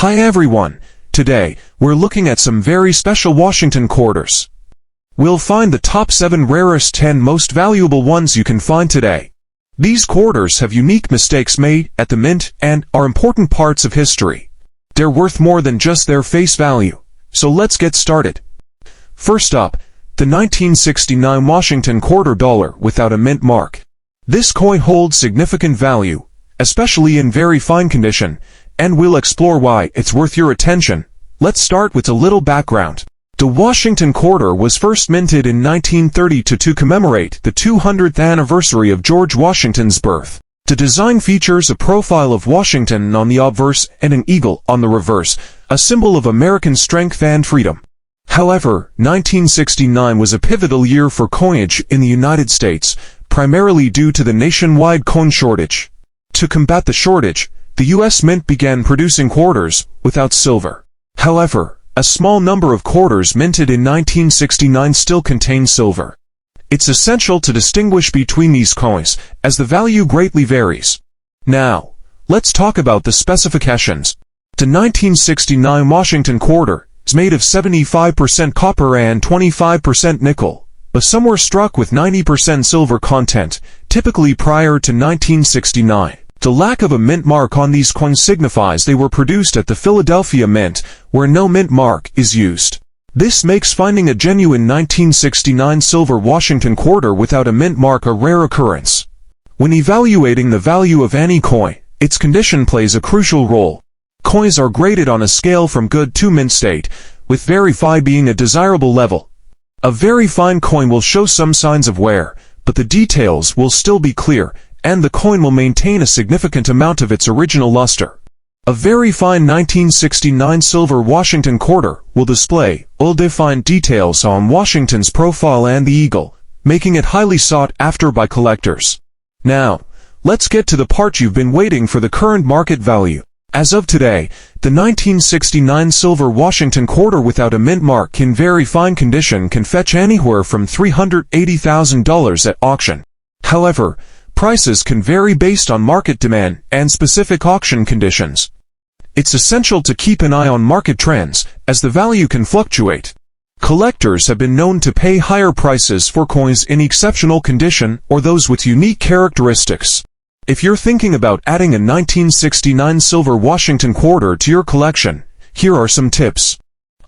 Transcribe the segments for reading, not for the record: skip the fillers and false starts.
Hi everyone, today, we're looking at some very special Washington quarters. We'll find the top 7 rarest 10 most valuable ones you can find today. These quarters have unique mistakes made at the mint and are important parts of history. They're worth more than just their face value, so let's get started. First up, the 1969 Washington quarter dollar without a mint mark. This coin holds significant value, especially in very fine condition, and we'll explore why it's worth your attention. Let's start with a little background. The Washington quarter was first minted in 1932 to commemorate the 200th anniversary of George Washington's birth. The design features a profile of Washington on the obverse and an eagle on the reverse, a symbol of American strength and freedom. However, 1969 was a pivotal year for coinage in the United States, primarily due to the nationwide coin shortage. To combat the shortage, the U.S. Mint began producing quarters without silver. However, a small number of quarters minted in 1969 still contain silver. It's essential to distinguish between these coins, as the value greatly varies. Now, let's talk about the specifications. The 1969 Washington quarter is made of 75% copper and 25% nickel, but some were struck with 90% silver content, typically prior to 1969. The lack of a mint mark on these coins signifies they were produced at the Philadelphia Mint, where no mint mark is used. This makes finding a genuine 1969 silver Washington quarter without a mint mark a rare occurrence. When evaluating the value of any coin, its condition plays a crucial role. Coins are graded on a scale from good to mint state, with very fine being a desirable level. A very fine coin will show some signs of wear, but the details will still be clear, and the coin will maintain a significant amount of its original luster. A very fine 1969 silver Washington quarter will display well-defined details on Washington's profile and the eagle, making it highly sought after by collectors. Now, let's get to the part you've been waiting for: the current market value. As of today, the 1969 silver Washington quarter without a mint mark in very fine condition can fetch anywhere from $380,000 at auction. However, prices can vary based on market demand and specific auction conditions. It's essential to keep an eye on market trends, as the value can fluctuate. Collectors have been known to pay higher prices for coins in exceptional condition or those with unique characteristics. If you're thinking about adding a 1969 silver Washington quarter to your collection, here are some tips.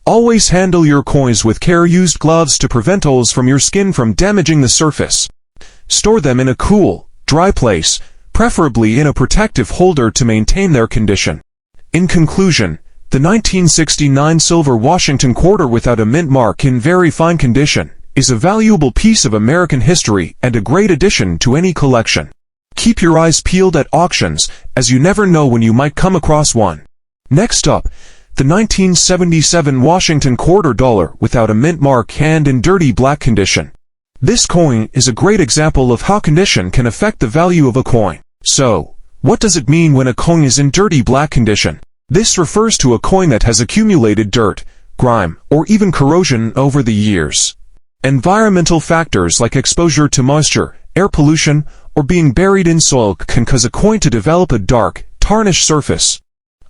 Always handle your coins with care. Use gloves to prevent holes from your skin from damaging the surface. Store them in a cool, dry place, preferably in a protective holder to maintain their condition. In conclusion, the 1969 silver Washington quarter without a mint mark in very fine condition is a valuable piece of American history and a great addition to any collection. Keep your eyes peeled at auctions, as you never know when you might come across one. Next up, the 1977 Washington quarter dollar without a mint mark and in dirty black condition. This coin is a great example of how condition can affect the value of a coin. So, what does it mean when a coin is in dirty black condition? This refers to a coin that has accumulated dirt, grime, or even corrosion over the years. Environmental factors like exposure to moisture, air pollution, or being buried in soil can cause a coin to develop a dark, tarnished surface.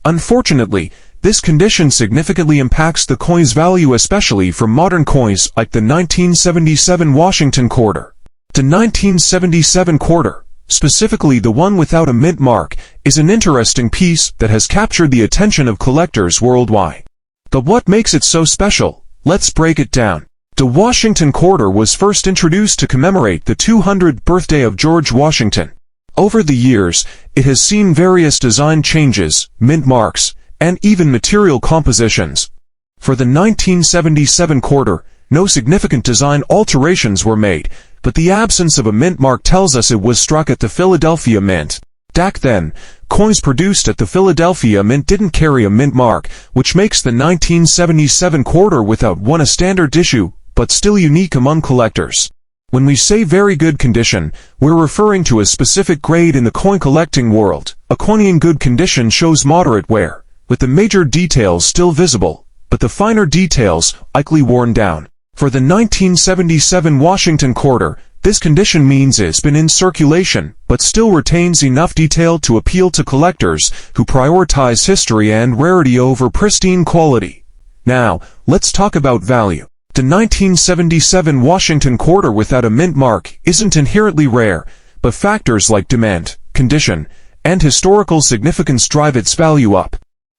Unfortunately, this condition significantly impacts the coin's value, especially for modern coins like the 1977 Washington quarter. The 1977 quarter, specifically the one without a mint mark, is an interesting piece that has captured the attention of collectors worldwide. But what makes it so special? Let's break it down. The Washington quarter was first introduced to commemorate the 200th birthday of George Washington. Over the years, it has seen various design changes, mint marks, and even material compositions. For the 1977 quarter, no significant design alterations were made, but the absence of a mint mark tells us it was struck at the Philadelphia Mint. Back then, coins produced at the Philadelphia Mint didn't carry a mint mark, which makes the 1977 quarter without one a standard issue, but still unique among collectors. When we say very good condition, we're referring to a specific grade in the coin collecting world. A coin in good condition shows moderate wear, with the major details still visible, but the finer details likely worn down. For the 1977 Washington quarter, This condition means it's been in circulation, but still retains enough detail to appeal to collectors who prioritize history and rarity over pristine quality. Now, let's talk about value. The 1977 Washington quarter without a mint mark isn't inherently rare, but factors like demand, condition, and historical significance drive its value up.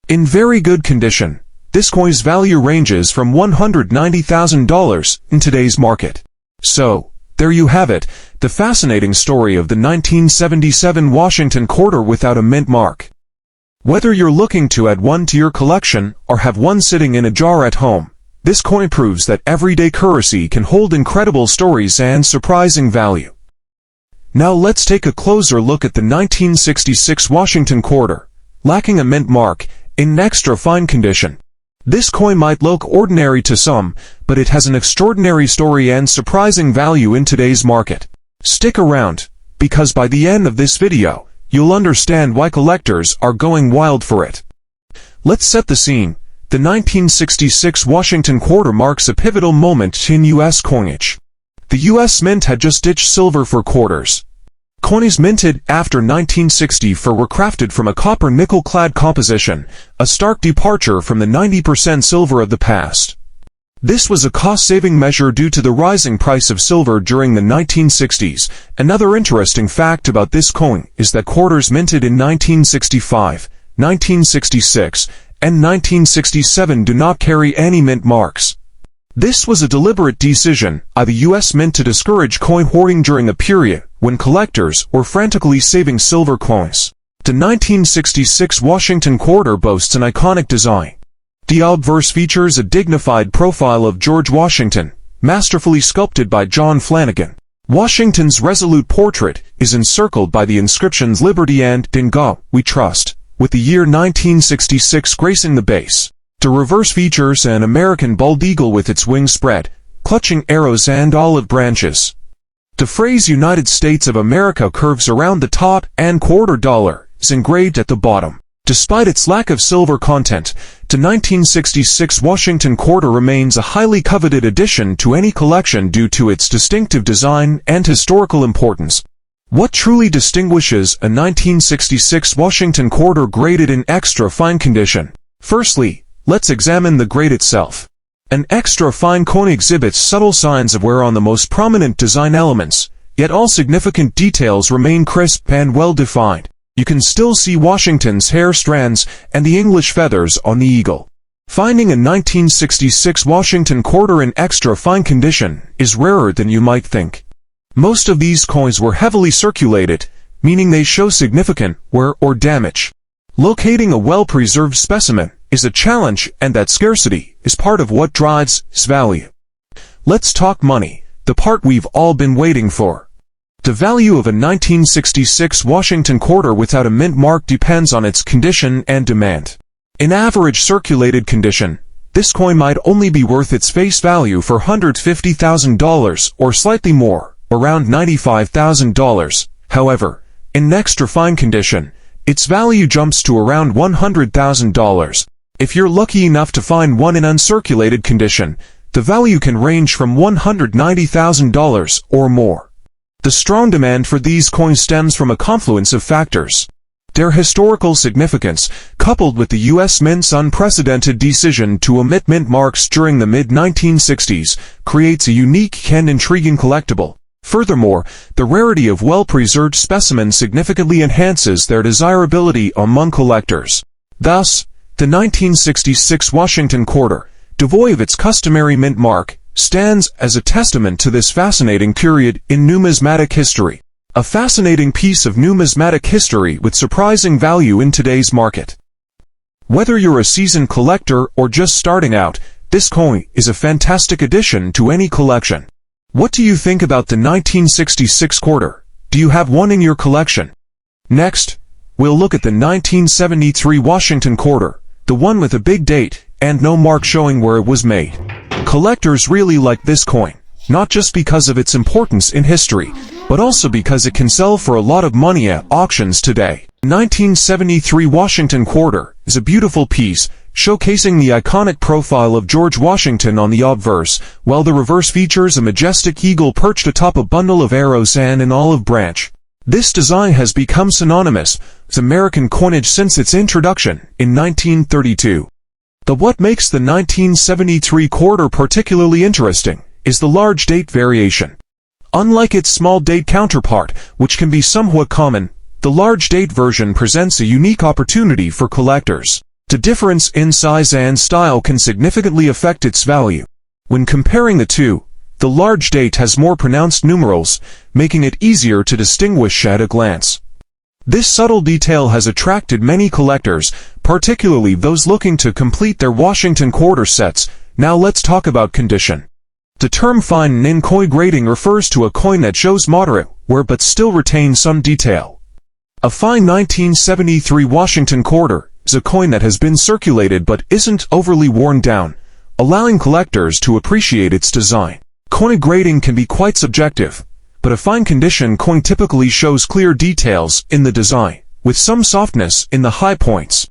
In very good condition, this coin's value ranges from $190,000 in today's market. So, there you have it, the fascinating story of the 1977 Washington quarter without a mint mark. Whether you're looking to add one to your collection or have one sitting in a jar at home, this coin proves that everyday currency can hold incredible stories and surprising value. Now let's take a closer look at the 1966 Washington quarter, lacking a mint mark, in extra fine condition. This coin might look ordinary to some, but it has an extraordinary story and surprising value in today's market. Stick around, because by the end of this video, you'll understand why collectors are going wild for it. Let's set the scene. The 1966 Washington quarter marks a pivotal moment in U.S. coinage. The U.S. Mint had just ditched silver for quarters. Coins minted after 1960 were crafted from a copper-nickel-clad composition, a stark departure from the 90% silver of the past. This was a cost-saving measure due to the rising price of silver during the 1960s. Another interesting fact about this coin is that quarters minted in 1965, 1966, and 1967 do not carry any mint marks. This was a deliberate decision by the U.S. Mint to discourage coin hoarding during a period when collectors were frantically saving silver coins. The 1966 Washington quarter boasts an iconic design. The obverse features a dignified profile of George Washington, masterfully sculpted by John Flanagan. Washington's resolute portrait is encircled by the inscriptions Liberty and In God We Trust, with the year 1966 gracing the base. The reverse features an American bald eagle with its wings spread, clutching arrows and olive branches. The phrase United States of America curves around the top, and quarter dollar is engraved at the bottom. Despite its lack of silver content, the 1966 Washington quarter remains a highly coveted addition to any collection due to its distinctive design and historical importance. What truly distinguishes a 1966 Washington quarter graded in extra fine condition? Firstly, let's examine the grade itself. An extra fine coin exhibits subtle signs of wear on the most prominent design elements, yet all significant details remain crisp and well-defined. You can still see Washington's hair strands and the English feathers on the eagle. Finding a 1966 Washington quarter in extra fine condition is rarer than you might think. Most of these coins were heavily circulated, meaning they show significant wear or damage. Locating a well-preserved specimen is a challenge, and that scarcity is part of what drives its value. Let's talk money, the part we've all been waiting for. The value of a 1966 Washington quarter without a mint mark depends on its condition and demand. In average circulated condition, this coin might only be worth its face value for $150,000 or slightly more, around $95,000. However, in extra fine condition, its value jumps to around $100,000. If you're lucky enough to find one in uncirculated condition, the value can range from $190,000 or more. The strong demand for these coins stems from a confluence of factors. Their historical significance, coupled with the U.S. Mint's unprecedented decision to omit mint marks during the mid-1960s, creates a unique and intriguing collectible. Furthermore, the rarity of well-preserved specimens significantly enhances their desirability among collectors. Thus, the 1966 Washington quarter, devoid of its customary mint mark, stands as a testament to this fascinating period in numismatic history. A fascinating piece of numismatic history with surprising value in today's market. Whether you're a seasoned collector or just starting out, this coin is a fantastic addition to any collection. What do you think about the 1966 quarter? Do you have one in your collection? Next, we'll look at the 1973 Washington quarter, the one with a big date and no mark showing where it was made. Collectors really like this coin, not just because of its importance in history, but also because it can sell for a lot of money at auctions today. The 1973 Washington quarter is a beautiful piece, showcasing the iconic profile of George Washington on the obverse, while the reverse features a majestic eagle perched atop a bundle of arrows and an olive branch. This design has become synonymous with American coinage since its introduction in 1932. But what makes the 1973 quarter particularly interesting is the large date variation. Unlike its small date counterpart, which can be somewhat common, the large date version presents a unique opportunity for collectors. The difference in size and style can significantly affect its value. When comparing the two, the large date has more pronounced numerals, making it easier to distinguish at a glance. This subtle detail has attracted many collectors, particularly those looking to complete their Washington quarter sets. Now let's talk about condition. The term fine in coin grading refers to a coin that shows moderate wear but still retains some detail. A fine 1973 Washington quarter is a coin that has been circulated but isn't overly worn down, allowing collectors to appreciate its design. Coin grading can be quite subjective, but a fine condition coin typically shows clear details in the design, with some softness in the high points.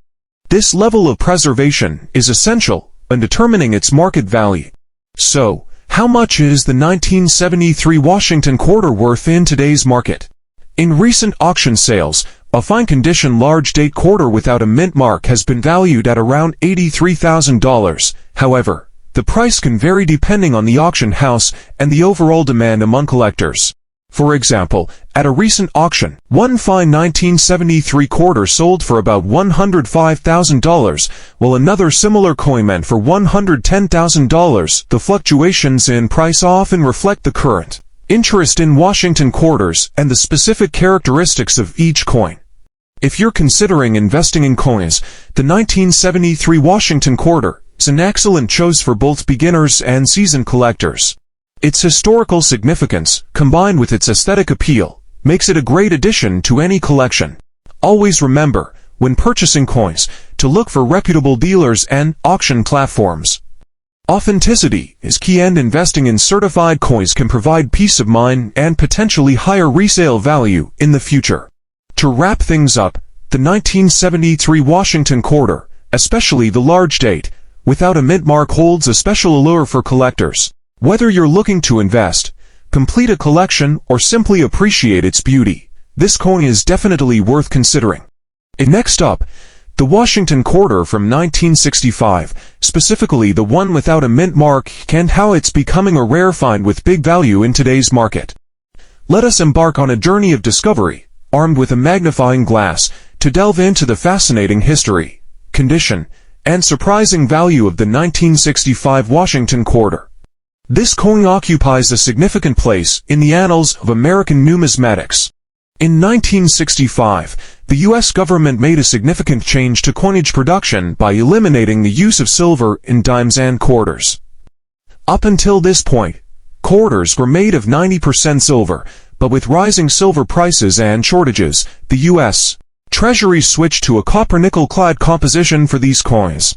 This level of preservation is essential in determining its market value. So, how much is the 1973 Washington quarter worth in today's market? In recent auction sales, a fine condition large date quarter without a mint mark has been valued at around $83,000. However, the price can vary depending on the auction house and the overall demand among collectors. For example, at a recent auction, one fine 1973 quarter sold for about $105,000, while another similar coin went for $110,000. The fluctuations in price often reflect the current interest in Washington quarters and the specific characteristics of each coin. If you're considering investing in coins, the 1973 Washington quarter is an excellent choice for both beginners and seasoned collectors. Its historical significance, combined with its aesthetic appeal, makes it a great addition to any collection. Always remember, when purchasing coins, to look for reputable dealers and auction platforms. Authenticity is key, and investing in certified coins can provide peace of mind and potentially higher resale value in the future. To wrap things up, the 1973 Washington quarter, especially the large date, without a mint mark, holds a special allure for collectors. Whether you're looking to invest, complete a collection, or simply appreciate its beauty, this coin is definitely worth considering. Next up, the Washington quarter from 1965, specifically the one without a mint mark, and how it's becoming a rare find with big value in today's market. Let us embark on a journey of discovery, armed with a magnifying glass, to delve into the fascinating history, condition, and surprising value of the 1965 Washington quarter. This coin occupies a significant place in the annals of American numismatics. In 1965, the U.S. government made a significant change to coinage production by eliminating the use of silver in dimes and quarters. Up until this point, quarters were made of 90% silver, but with rising silver prices and shortages, the U.S. Treasury switched to a copper-nickel-clad composition for these coins.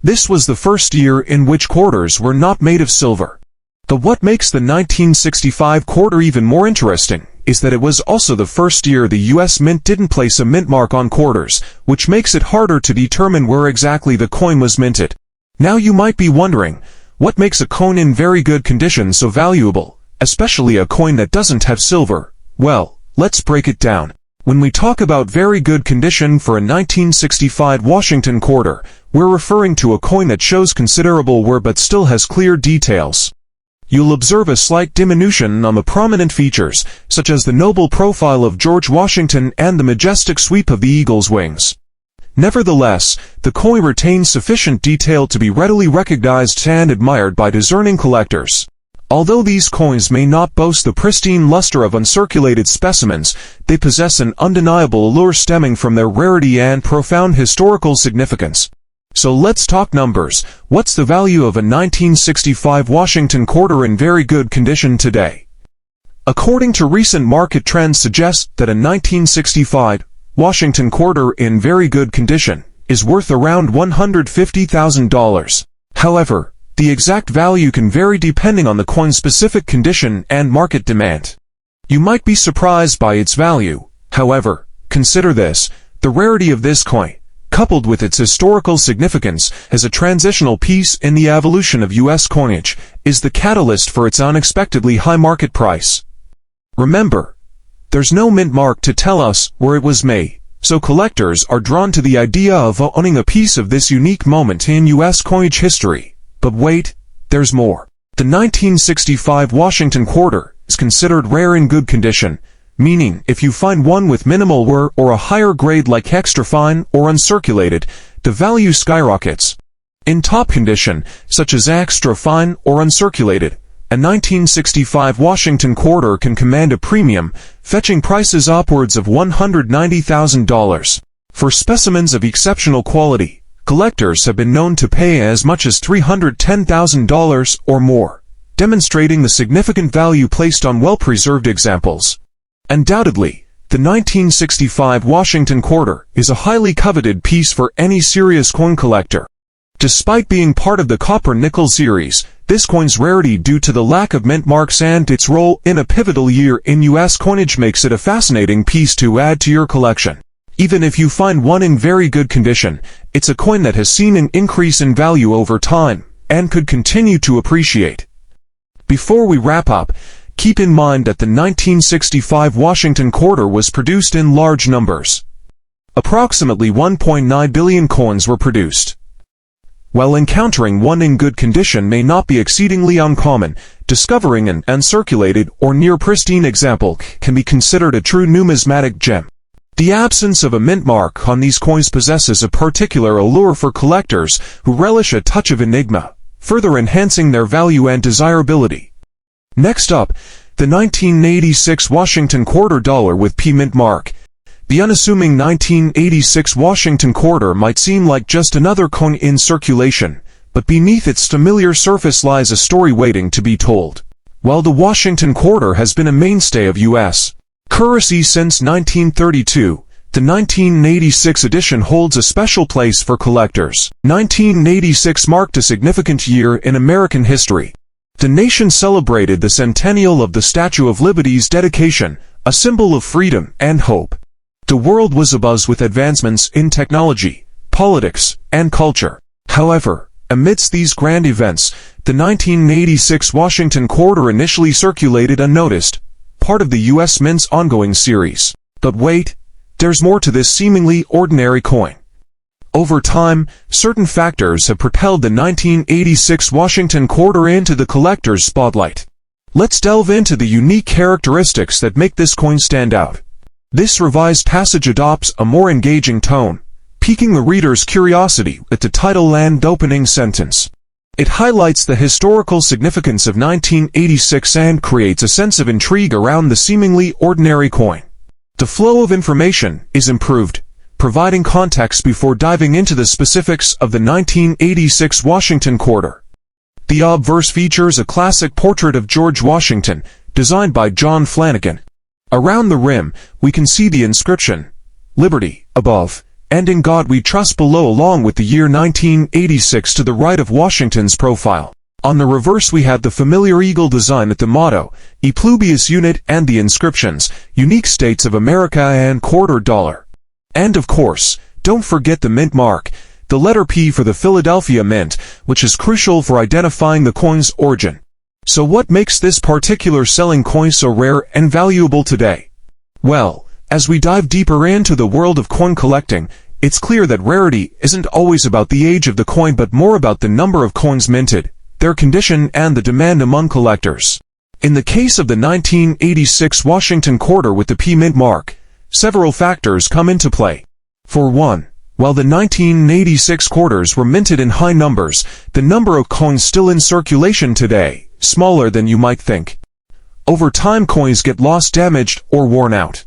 This was the first year in which quarters were not made of silver. But what makes the 1965 quarter even more interesting is that it was also the first year the U.S. Mint didn't place a mint mark on quarters, which makes it harder to determine where exactly the coin was minted. Now you might be wondering, what makes a coin in very good condition so valuable, especially a coin that doesn't have silver? Well, let's break it down. When we talk about very good condition for a 1965 Washington quarter, we're referring to a coin that shows considerable wear but still has clear details. You'll observe a slight diminution on the prominent features, such as the noble profile of George Washington and the majestic sweep of the eagle's wings. Nevertheless, the coin retains sufficient detail to be readily recognized and admired by discerning collectors. Although these coins may not boast the pristine luster of uncirculated specimens, they possess an undeniable allure stemming from their rarity and profound historical significance. So let's talk numbers. What's the value of a 1965 Washington quarter in very good condition today? According to recent market trends suggest that a 1965 Washington quarter in very good condition is worth around $150,000. However, the exact value can vary depending on the coin's specific condition and market demand. You might be surprised by its value. However, consider this: the rarity of this coin, coupled with its historical significance as a transitional piece in the evolution of U.S. coinage, is the catalyst for its unexpectedly high market price. Remember, there's no mint mark to tell us where it was made, so collectors are drawn to the idea of owning a piece of this unique moment in U.S. coinage history. But wait, there's more. The 1965 Washington quarter is considered rare in good condition, meaning if you find one with minimal wear or a higher grade like extra fine or uncirculated, the value skyrockets. In top condition, such as extra fine or uncirculated, a 1965 Washington quarter can command a premium, fetching prices upwards of $190,000. For specimens of exceptional quality, collectors have been known to pay as much as $310,000 or more, demonstrating the significant value placed on well-preserved examples. Undoubtedly, the 1965 Washington quarter is a highly coveted piece for any serious coin collector. Despite being part of the copper-nickel series, this coin's rarity due to the lack of mint marks and its role in a pivotal year in U.S. coinage makes it a fascinating piece to add to your collection. Even if you find one in very good condition, it's a coin that has seen an increase in value over time and could continue to appreciate. Before we wrap up, keep in mind that the 1965 Washington quarter was produced in large numbers. Approximately 1.9 billion coins were produced. While encountering one in good condition may not be exceedingly uncommon, discovering an uncirculated or near pristine example can be considered a true numismatic gem. The absence of a mint mark on these coins possesses a particular allure for collectors who relish a touch of enigma, further enhancing their value and desirability. Next up, the 1986 Washington quarter dollar with P mint mark. The unassuming 1986 Washington quarter might seem like just another coin in circulation, but beneath its familiar surface lies a story waiting to be told. While the Washington quarter has been a mainstay of U.S. currency since 1932, the 1986 edition holds a special place for collectors. 1986 marked a significant year in American history. The nation celebrated the centennial of the Statue of Liberty's dedication, a symbol of freedom and hope. The world was abuzz with advancements in technology, politics, and culture. However, amidst these grand events, the 1986 Washington quarter initially circulated unnoticed, part of the U.S. Mint's ongoing series. But wait, there's more to this seemingly ordinary coin. Over time, certain factors have propelled the 1986 Washington quarter into the collector's spotlight. Let's delve into the unique characteristics that make this coin stand out. This revised passage adopts a more engaging tone, piquing the reader's curiosity with the title and opening sentence. It highlights the historical significance of 1986 and creates a sense of intrigue around the seemingly ordinary coin. The flow of information is improved, providing context before diving into the specifics of the 1986 Washington quarter. The obverse features a classic portrait of George Washington, designed by John Flanagan. Around the rim, we can see the inscription, "Liberty," above, and "In God We Trust" below, along with the year 1986 to the right of Washington's profile. On the reverse we have the familiar eagle design at the motto, "E Pluribus Unit," and the inscriptions, "Unique States of America" and "Quarter Dollar." And of course, don't forget the mint mark, the letter P for the Philadelphia Mint, which is crucial for identifying the coin's origin. So what makes this particular selling coin so rare and valuable today? Well, as we dive deeper into the world of coin collecting, it's clear that rarity isn't always about the age of the coin but more about the number of coins minted, their condition, and the demand among collectors. In the case of the 1986 Washington quarter with the P mint mark, several factors come into play. For one, while the 1986 quarters were minted in high numbers, the number of coins still in circulation today, smaller than you might think. Over time coins get lost, damaged, or worn out.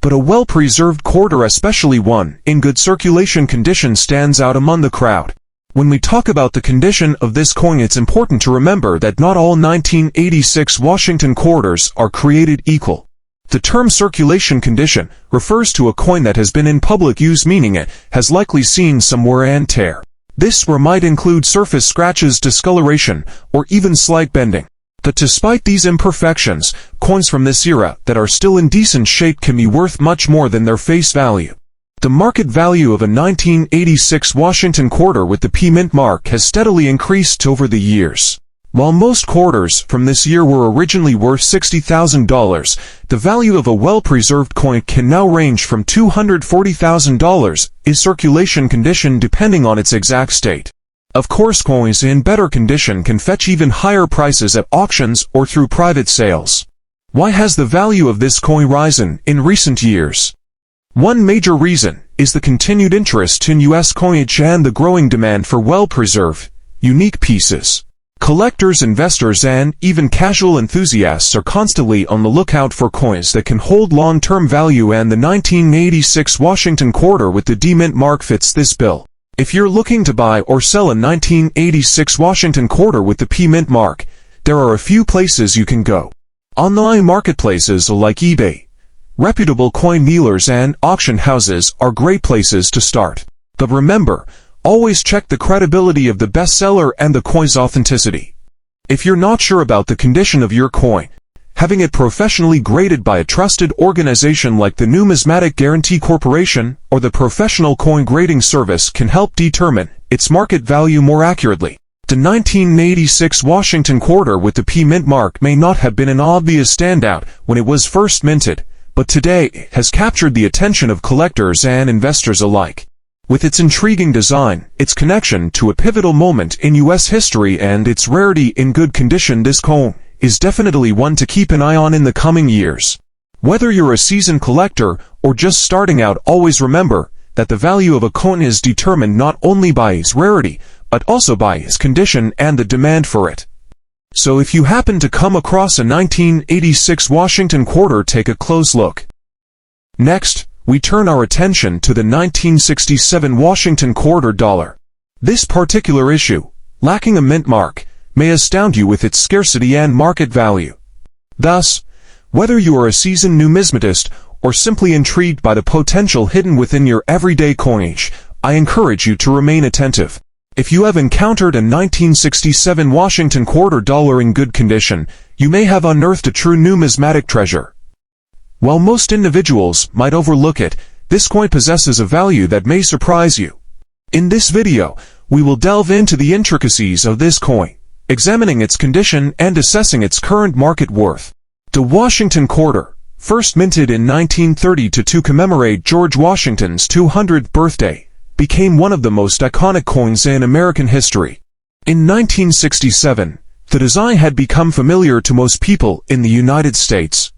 But a well-preserved quarter, especially one in good circulation condition, stands out among the crowd. When we talk about the condition of this coin, it's important to remember that not all 1986 Washington quarters are created equal. The term circulation condition refers to a coin that has been in public use, meaning it has likely seen some wear and tear. This wear might include surface scratches, discoloration, or even slight bending. But despite these imperfections, coins from this era that are still in decent shape can be worth much more than their face value. The market value of a 1986 Washington quarter with the P mint mark has steadily increased over the years. While most quarters from this year were originally worth $60,000, the value of a well-preserved coin can now range from $240,000 in circulation condition depending on its exact state. Of course, coins in better condition can fetch even higher prices at auctions or through private sales. Why has the value of this coin risen in recent years? One major reason is the continued interest in U.S. coinage and the growing demand for well-preserved, unique pieces. Collectors, investors, and even casual enthusiasts are constantly on the lookout for coins that can hold long-term value, and the 1986 Washington quarter with the D mint mark fits this bill. If you're looking to buy or sell a 1986 Washington quarter with the P mint mark, there are a few places you can go. Online marketplaces like eBay, reputable coin dealers, and auction houses are great places to start. But remember, always check the credibility of the bestseller and the coin's authenticity. If you're not sure about the condition of your coin, having it professionally graded by a trusted organization like the Numismatic Guarantee Corporation or the Professional Coin Grading Service can help determine its market value more accurately. The 1986 Washington quarter with the P mint mark may not have been an obvious standout when it was first minted, but today it has captured the attention of collectors and investors alike. With its intriguing design, its connection to a pivotal moment in U.S. history, and its rarity in good condition, this coin is definitely one to keep an eye on in the coming years. Whether you're a seasoned collector or just starting out, always remember that the value of a coin is determined not only by its rarity, but also by its condition and the demand for it. So if you happen to come across a 1986 Washington quarter, take a close look. Next, we turn our attention to the 1967 Washington quarter dollar. This particular issue, lacking a mint mark, may astound you with its scarcity and market value. Thus, whether you are a seasoned numismatist or simply intrigued by the potential hidden within your everyday coinage, I encourage you to remain attentive. If you have encountered a 1967 Washington quarter dollar in good condition, you may have unearthed a true numismatic treasure. While most individuals might overlook it, this coin possesses a value that may surprise you. In this video, we will delve into the intricacies of this coin, examining its condition and assessing its current market worth. The Washington quarter, first minted in 1930 to commemorate George Washington's 200th birthday, became one of the most iconic coins in American history. In 1967, the design had become familiar to most people in the United States.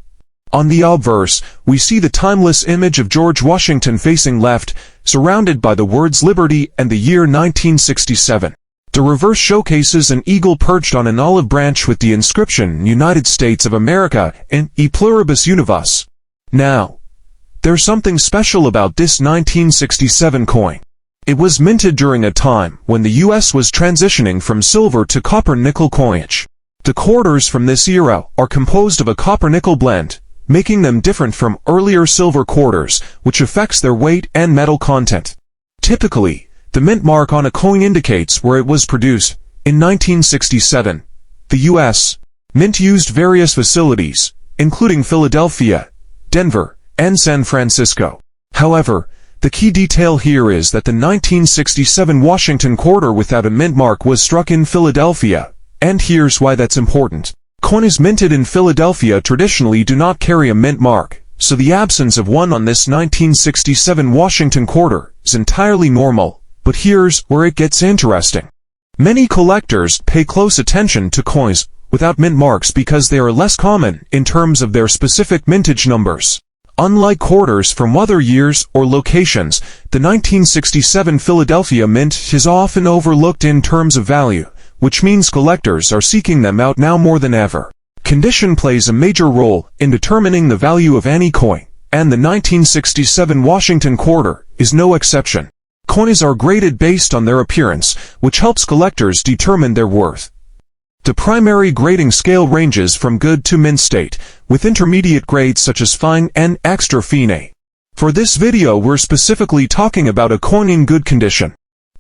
On the obverse, we see the timeless image of George Washington facing left, surrounded by the words Liberty and the year 1967. The reverse showcases an eagle perched on an olive branch with the inscription United States of America and E Pluribus Univus. Now, there's something special about this 1967 coin. It was minted during a time when the U.S. was transitioning from silver to copper-nickel coinage. The quarters from this era are composed of a copper-nickel blend, making them different from earlier silver quarters, which affects their weight and metal content. Typically, the mint mark on a coin indicates where it was produced. In 1967, the U.S. Mint used various facilities, including Philadelphia, Denver, and San Francisco. However, the key detail here is that the 1967 Washington quarter without a mint mark was struck in Philadelphia, and here's why that's important. Coins minted in Philadelphia traditionally do not carry a mint mark, so the absence of one on this 1967 Washington quarter is entirely normal, but here's where it gets interesting. Many collectors pay close attention to coins without mint marks because they are less common in terms of their specific mintage numbers. Unlike quarters from other years or locations, the 1967 Philadelphia mint is often overlooked in terms of value, which means collectors are seeking them out now more than ever. Condition plays a major role in determining the value of any coin, and the 1967 Washington quarter is no exception. Coins are graded based on their appearance, which helps collectors determine their worth. The primary grading scale ranges from good to mint state, with intermediate grades such as fine and extra fine. For this video, we're specifically talking about a coin in good condition.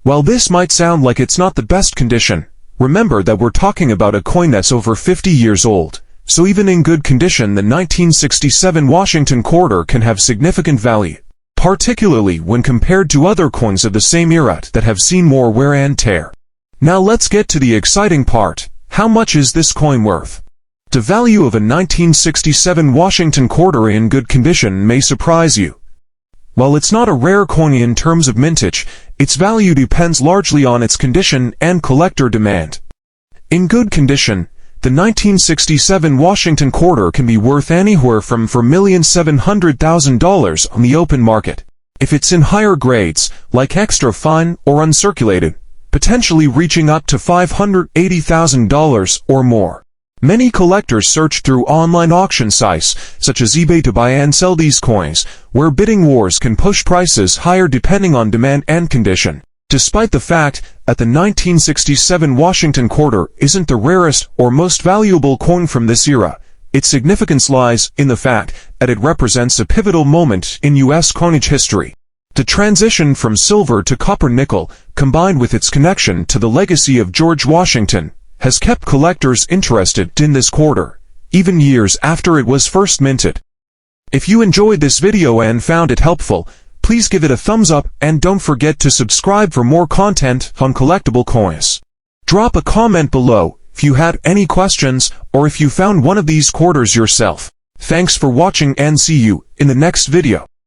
While this might sound like it's not the best condition, remember that we're talking about a coin that's over 50 years old, so even in good condition, the 1967 Washington quarter can have significant value. particularly when compared to other coins of the same era that have seen more wear and tear. Now let's get to the exciting part. How much is this coin worth? The value of a 1967 Washington quarter in good condition may surprise you. While it's not a rare coin in terms of mintage, its value depends largely on its condition and collector demand. In good condition, the 1967 Washington quarter can be worth anywhere from $4,700,000 on the open market. If it's in higher grades, like extra fine or uncirculated, potentially reaching up to $580,000 or more. Many collectors search through online auction sites, such as eBay, to buy and sell these coins, where bidding wars can push prices higher depending on demand and condition. Despite the fact that the 1967 Washington quarter isn't the rarest or most valuable coin from this era, its significance lies in the fact that it represents a pivotal moment in U.S. coinage history. The transition from silver to copper-nickel, combined with its connection to the legacy of George Washington, has kept collectors interested in this quarter, even years after it was first minted. If you enjoyed this video and found it helpful, please give it a thumbs up and don't forget to subscribe for more content on collectible coins. Drop a comment below if you had any questions or if you found one of these quarters yourself. Thanks for watching and see you in the next video.